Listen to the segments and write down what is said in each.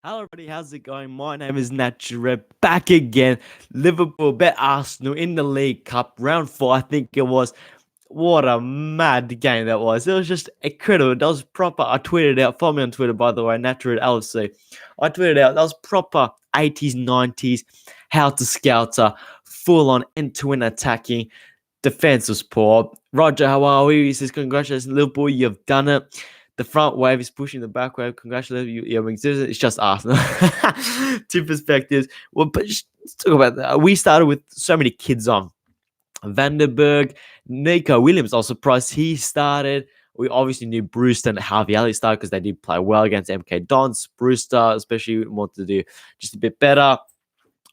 Hello, everybody. How's it going? My name is Nature. Back again. Liverpool bet Arsenal in the League Cup, round four, I think it was. What a mad game that was. It was just incredible. That was proper. I tweeted out. Follow me on Twitter, by the way, Nature LFC. I tweeted out. That was proper 80s, 90s, how to scouter, full on end to end attacking. Defense was poor. Roger, how are we? He says, congratulations, Liverpool. You've done it. The front wave is pushing the back wave. Congratulations, it's just Arsenal. Two perspectives. Well, but let's talk about that. We started with so many kids on. Vandenberg, Nico Williams. I was surprised he started. We obviously knew Brewster and Harvey Elliott started because they did play well against MK Dons. Brewster, especially, wanted to do just a bit better.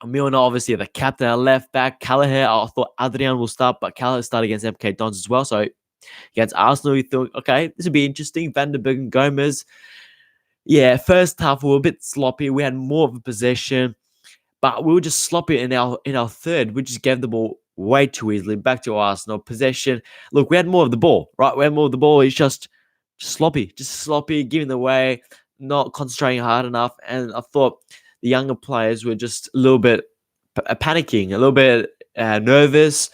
Milner, obviously, the captain at left back. Callagher, I thought Adrian will start, but Callagher started against MK Dons as well. So against Arsenal, we thought, okay, this would be interesting. Vandenberg and Gomez. Yeah, first half we were a bit sloppy. We had more of a possession, but we were just sloppy in our third. We just gave the ball way too easily back to Arsenal. Possession. Look, we had more of the ball, right? We had more of the ball. It's just sloppy, giving away, not concentrating hard enough. And I thought the younger players were just a little bit panicking, a little bit nervous.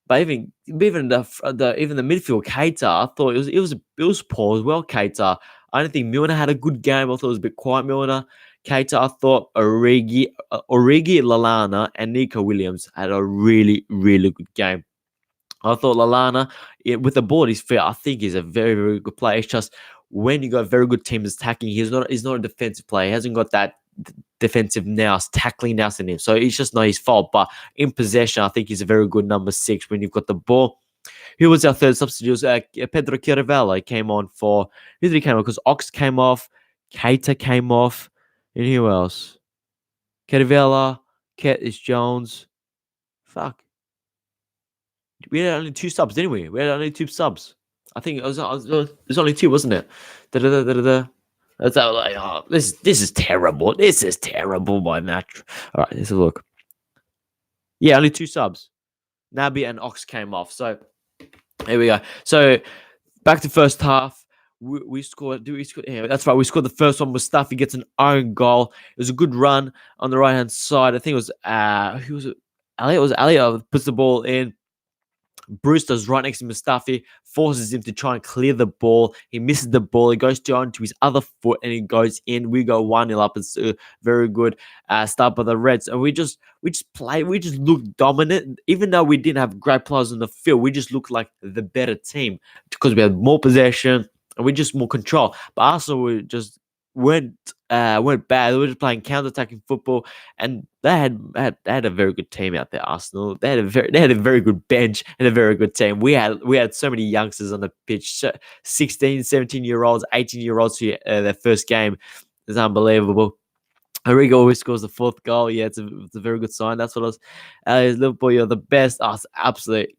But even the midfield, Keita, I thought it was poor as well. Keita, I don't think Milner had a good game. I thought it was a bit quiet. Milner, Keita, I thought Origi, Lallana, and Nico Williams had a really, really good game. I thought Lallana, with the ball at his feet, I think he's a very, very good player. It's just when you got very good teams attacking, he's not a defensive player. He hasn't got that defensive nous, tackling nous in him. So it's just not his fault. But in possession, I think he's a very good number 6 when you've got the ball. Who was our third substitute? Pedro Chiaravello came on for... Who did he came on? Because Ox came off, Keita came off, and who else? Chiaravella, Curtis Jones. Fuck. We had only 2 subs, didn't we? We had only 2 subs. I think it was only 2, wasn't it? That's how, like, oh, this is terrible. This is terrible, my natural. All right, let's have a look. Yeah, only 2 subs. Naby and Ox came off. So here we go. So back to first half. We scored. Yeah, that's right. We scored the first one. Mustafi gets an own goal. It was a good run on the right hand side. I think it was who was it? Elliot. Was Elliot puts the ball in. Brewster's right next to Mustafi, forces him to try and clear the ball. He misses the ball. He goes down to his other foot and he goes in. We go 1-0 up. It's a very good start by the Reds. And we just looked dominant. Even though we didn't have great players on the field, we just looked like the better team because we had more possession and we just more control. But Arsenal just weren't bad. They were just playing counter-attacking football, and they had a very good team out there. Arsenal, they had a very good bench and a very good team. We had so many youngsters on the pitch, 16, 17-year-olds, 18-year-olds who their first game is unbelievable. Origi always scores the 4th goal. Yeah, it's a very good sign. That's what I was. Liverpool, you're the best. Oh, it's absolute.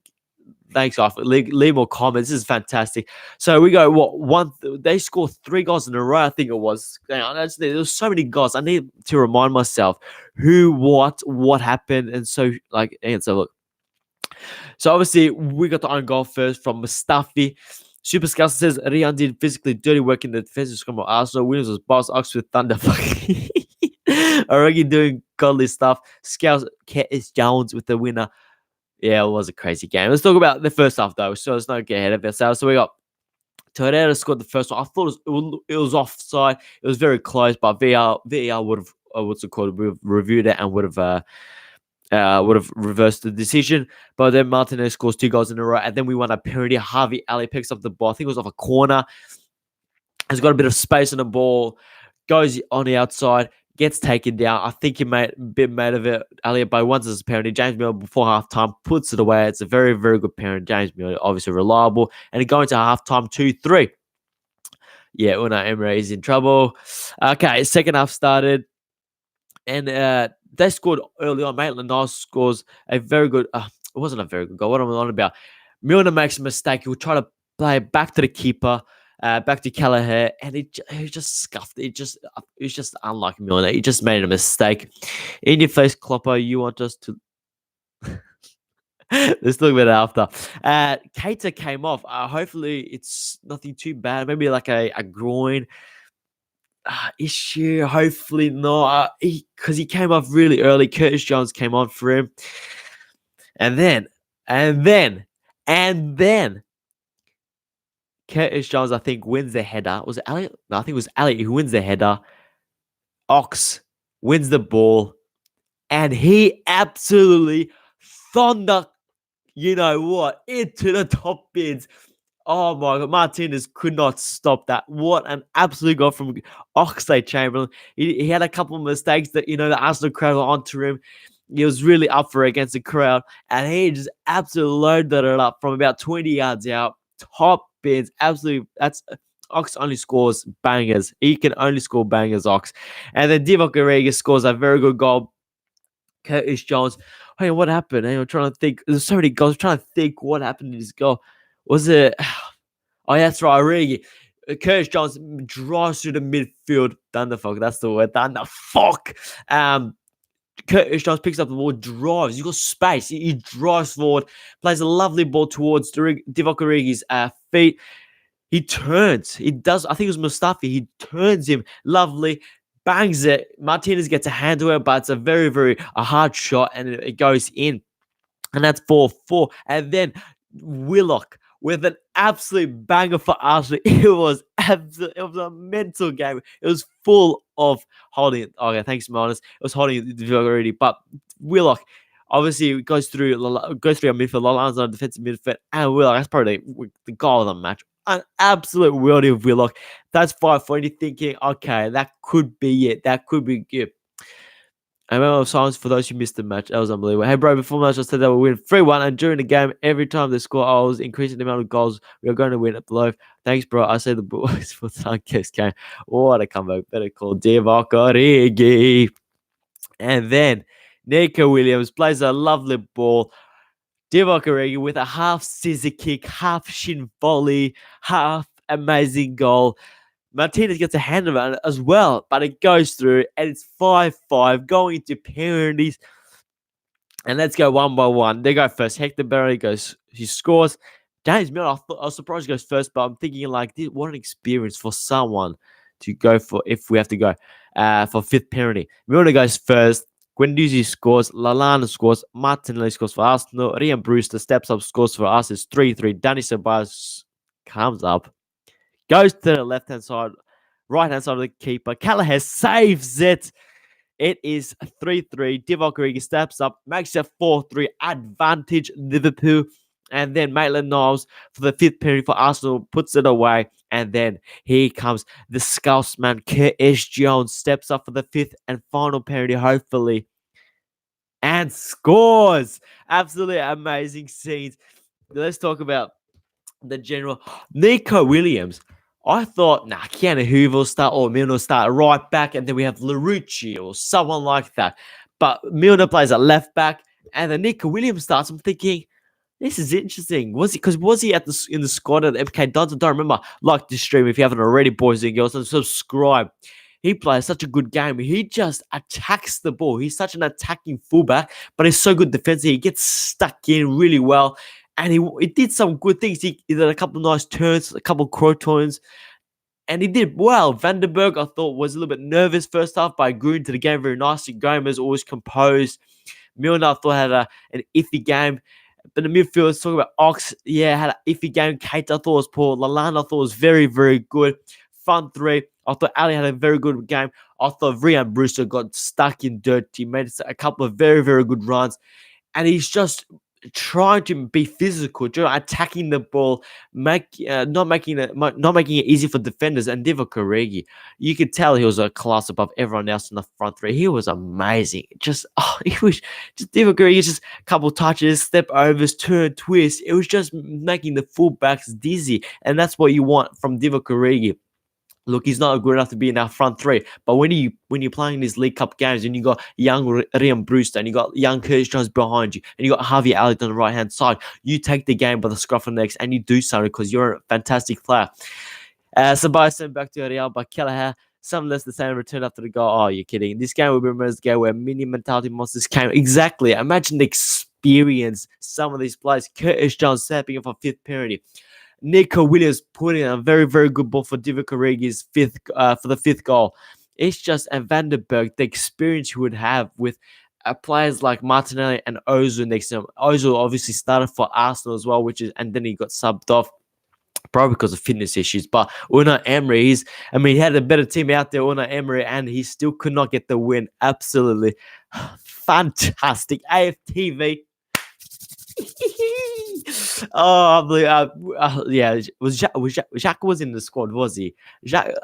Thanks, guys. Leave more comments. This is fantastic. So we go, they scored 3 goals in a row, I think it was. There's so many goals. I need to remind myself who, what happened. And so look. So obviously, we got the own goal first from Mustafi. Super Scout says Rian did physically dirty work in the defensive scrum of Arsenal. Williams was boss Ox with thunder. Already doing godly stuff. Scouts Curtis Jones with the winner. Yeah, it was a crazy game. Let's talk about the first half, though, so let's not get ahead of ourselves. So we got Torreira scored the first one. I thought it was offside. It was very close, but VAR would have reviewed it and would have reversed the decision. But then Martinez scores 2 goals in a row, and then we won a penalty. Harvey Elliott picks up the ball. I think it was off a corner. Has got a bit of space on the ball. Goes on the outside. Gets taken down. I think he made a bit of it. Elliott by once as a penalty. James Miller before halftime puts it away. It's a very, very good penalty. James Miller obviously reliable. And going to halftime 2-3. Yeah, Unai Emery is in trouble. Okay, second half started. And they scored early on. Maitland-Niles scores a very good... it wasn't a very good goal. What am I on about? Milner makes a mistake. He'll try to play it back to the keeper. Back to Callagher, and he just scuffed. It was just unlike Milner. He just made a mistake. In your face, Klopper. You want us to? Let's talk about it after. Keita came off. Hopefully, it's nothing too bad. Maybe like a groin. issue. Hopefully not. Because he came off really early. Curtis Jones came on for him. And then Curtis Jones, I think, wins the header. Was it Elliot? No, I think it was Elliot who wins the header. Ox wins the ball. And he absolutely thunder, you know what, into the top bins. Oh my God, Martinez could not stop that. What an absolute goal from Oxlade-Chamberlain. He had a couple of mistakes that, the Arsenal crowd were onto him. He was really up for it against the crowd, and he just absolutely loaded it up from about 20 yards out. Top bins, absolutely. That's Ox only scores bangers. He can only score bangers, Ox. And then Divock Origi scores a very good goal. Curtis Jones. Hey, what happened? Hey, I'm trying to think. There's so many goals. I'm trying to think what happened in this goal. Was it? Oh, yeah, that's right. Origi. Curtis Jones drives through the midfield. Thunderfuck. That's the word. Thunderfuck. Curtis Jones picks up the ball, drives. He's got space. He drives forward, plays a lovely ball towards Divock Origi's feet. He turns. He does. I think it was Mustafi. He turns him. Lovely. Bangs it. Martinez gets a hand to it, but it's a very, very hard shot, and it goes in. And that's 4-4. And then Willock with an absolute banger for Arsenal. It was a mental game. It was full of holding it. Okay, thanks, Martinez. It was holding it already. But Willock obviously goes through a midfield. Lallana's on defensive midfield. And Willock, that's probably the goal of the match. An absolute worldie of Willock. That's 5-4. You're thinking, okay, that could be it. That could be it. And moment of silence for those who missed the match. That was unbelievable. Hey, bro, before the match, I said that we'll win 3-1. And during the game, every time they score, I was increasing the amount of goals. We are going to win at below. Thanks, bro. I say the boys for the Suncast game. What a comeback. Better call Divock Origi. And then Nico Williams plays a lovely ball. Divock Origi with a half scissor kick, half shin volley, half amazing goal. Martinez gets a hand on it as well, but it goes through, and it's 5-5 going into penalties. And let's go one by one. They go first. Hector Bellerin he scores. James Milner, I was surprised he goes first, but I'm thinking what an experience for someone to go for if we have to go for fifth penalty. Milner goes first. Guendouzi scores. Lallana scores. Martinelli scores for Arsenal. Ryan Brewster steps up, scores for us. It's 3-3. Danny Ceballos comes up. Goes to the left-hand side, right-hand side of the keeper. Callagher saves it. It is 3-3. Divock Origi steps up, makes it 4-3. Advantage Liverpool. And then Maitland-Niles for the fifth penalty for Arsenal puts it away. And then here comes the Scousman, Curtis Jones, steps up for the fifth and final penalty, hopefully. And scores. Absolutely amazing scenes. Let's talk about the general. Nico Williams. I thought, Keanu Hoover will start or Milner will start right back, and then we have Larucci or someone like that. But Milner plays at left back, and then Nico Williams starts. I'm thinking, this is interesting. Was he in the squad at MK Dons? I don't remember. Like this stream if you haven't already, boys and girls, and subscribe. He plays such a good game. He just attacks the ball. He's such an attacking fullback, but he's so good defensively. He gets stuck in really well. And he did some good things. He did a couple of nice turns, a couple of crow-turns, and he did well. Vandenberg, I thought, was a little bit nervous first half, but grew into the game very nicely. Gomez always composed. Milner, I thought, had an iffy game. But the midfield, let's talk about Ox. Yeah, had an iffy game. Kate, I thought, was poor. Lallana, I thought, was very, very good. Front three, I thought Ali had a very good game. I thought Ryan Brewster got stuck in dirt. He made a couple of very, very good runs. And he's just trying to be physical, attacking the ball, not making it easy for defenders. And Divock Origi, you could tell he was a class above everyone else in the front three. He was amazing. He was just Divock Origi, just a couple touches, step overs, turn, twist. It was just making the fullbacks dizzy, and that's what you want from Divock Origi. Look, he's not good enough to be in our front three. But when you're playing these League Cup games and you got young Ryan Brewster and you got young Curtis Jones behind you and you got Harvey Elliott on the right-hand side, you take the game by the scruff of the necks and you do something because you're a fantastic player. Ceballos sent back to Real by Kelleher. Some less the same return after the goal. Oh, you're kidding. This game will be remembered as the game where mini mentality monsters came. Exactly. Imagine the experience some of these players. Curtis Jones stepping up for fifth penalty. Nico Williams put in a very, very good ball for Divock Origi's for the fifth goal. It's just, and Vandenberg, the experience he would have with players like Martinelli and Ozil next to him. Ozil obviously started for Arsenal as well, and then he got subbed off probably because of fitness issues. But Unai Emery, he had a better team out there, Unai Emery, and he still could not get the win. Absolutely fantastic. AFTV. Oh, I believe, yeah, Xhaka was in the squad, was he? Xhaka.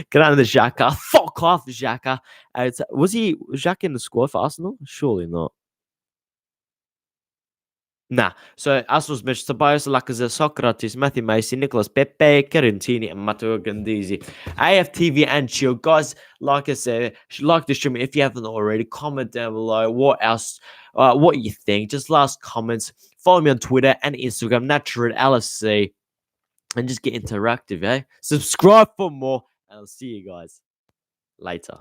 Get out of the Xhaka. Fuck off, Xhaka. Was Xhaka in the squad for Arsenal? Surely not. Nah. So Arsenal's bench: Tobias, Lacazette, Socrates, Matthew Macy, Nicolas Pepe, Carantini, and Matteo Gandisi. AFTV and Chill. Guys, like I said, like the stream if you haven't already. Comment down below what else, what you think. Just last comments. Follow me on Twitter and Instagram, Natural LFC, and just get interactive, eh? Subscribe for more, and I'll see you guys later.